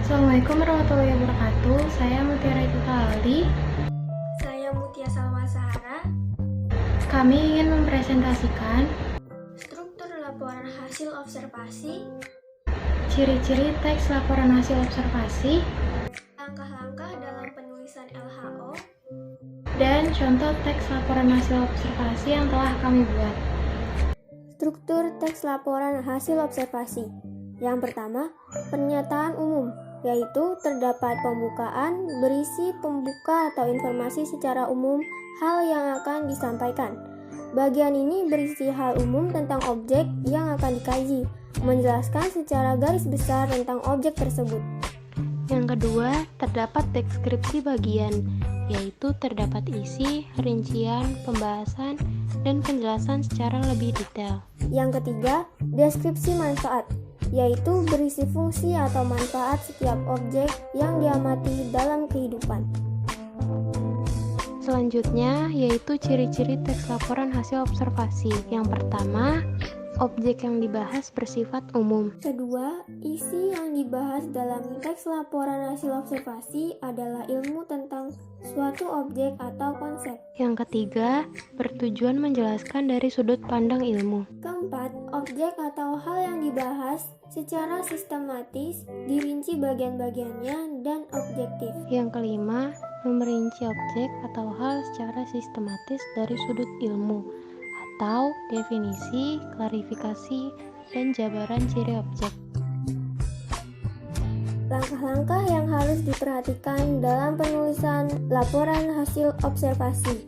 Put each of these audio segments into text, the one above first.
Assalamualaikum warahmatullahi wabarakatuh. Saya Mutiara Aldi. Saya Mutia Salwa Sahara. Kami ingin mempresentasikan Struktur laporan hasil observasi, ciri-ciri teks laporan hasil observasi, langkah-langkah dalam penulisan LHO, dan contoh teks laporan hasil observasi yang telah kami buat. Struktur teks laporan hasil observasi. Yang pertama, pernyataan umum, yaitu terdapat pembukaan berisi pembuka atau informasi secara umum hal yang akan disampaikan. Bagian ini berisi hal umum tentang objek yang akan dikaji, menjelaskan secara garis besar tentang objek tersebut. Yang kedua, terdapat deskripsi bagian, yaitu terdapat isi, rincian, pembahasan, dan penjelasan secara lebih detail. Yang ketiga, deskripsi manfaat, yaitu berisi fungsi atau manfaat setiap objek yang diamati dalam kehidupan. Selanjutnya, yaitu ciri-ciri teks laporan hasil observasi. Yang pertama, objek yang dibahas bersifat umum. Kedua, isi yang dibahas dalam teks laporan hasil observasi adalah ilmu tentang suatu objek atau konsep. Yang ketiga, bertujuan menjelaskan dari sudut pandang ilmu. Keempat, objek atau hal yang dibahas secara sistematis, dirinci bagian-bagiannya, dan objektif. Yang kelima, memerinci objek atau hal secara sistematis dari sudut ilmu, atau definisi, klarifikasi, dan jabaran ciri objek. Langkah-langkah yang harus diperhatikan dalam penulisan laporan hasil observasi.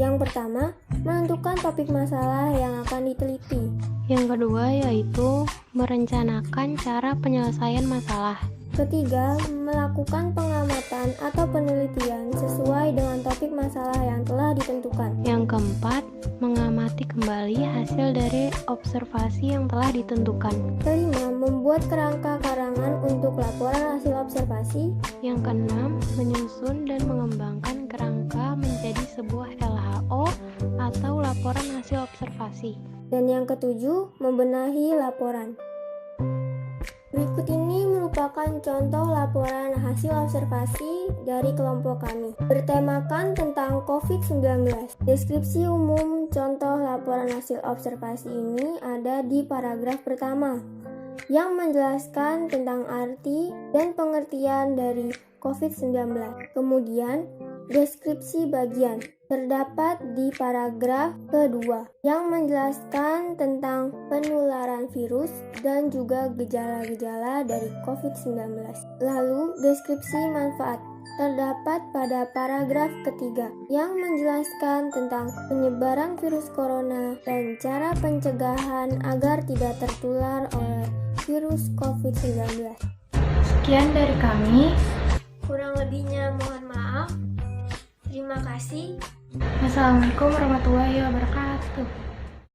Yang pertama, menentukan topik masalah yang akan diteliti. Yang kedua yaitu merencanakan cara penyelesaian masalah. Ketiga, melakukan pengamatan atau penelitian sesuai dengan topik masalah yang telah ditentukan. Yang keempat, mengamati kembali hasil dari observasi yang telah ditentukan. Kelima, membuat kerangka karangan untuk laporan hasil observasi. Yang keenam, menyusun dan mengembangkan kerangka menjadi sebuah LHO atau laporan hasil observasi. Dan yang ketujuh, membenahi laporan. Berikut ini merupakan contoh laporan hasil observasi dari kelompok kami. Bertemakan tentang COVID-19. Deskripsi umum contoh laporan hasil observasi ini ada di paragraf pertama, yang menjelaskan tentang arti dan pengertian dari COVID-19. Kemudian, deskripsi bagian terdapat di paragraf kedua yang menjelaskan tentang penularan virus dan juga gejala-gejala dari COVID-19. Lalu, deskripsi manfaat terdapat pada paragraf ketiga yang menjelaskan tentang penyebaran virus corona dan cara pencegahan agar tidak tertular oleh virus COVID-19. Sekian dari kami. Kurang lebihnya mohon maaf. Terima kasih. Wassalamualaikum warahmatullahi wabarakatuh.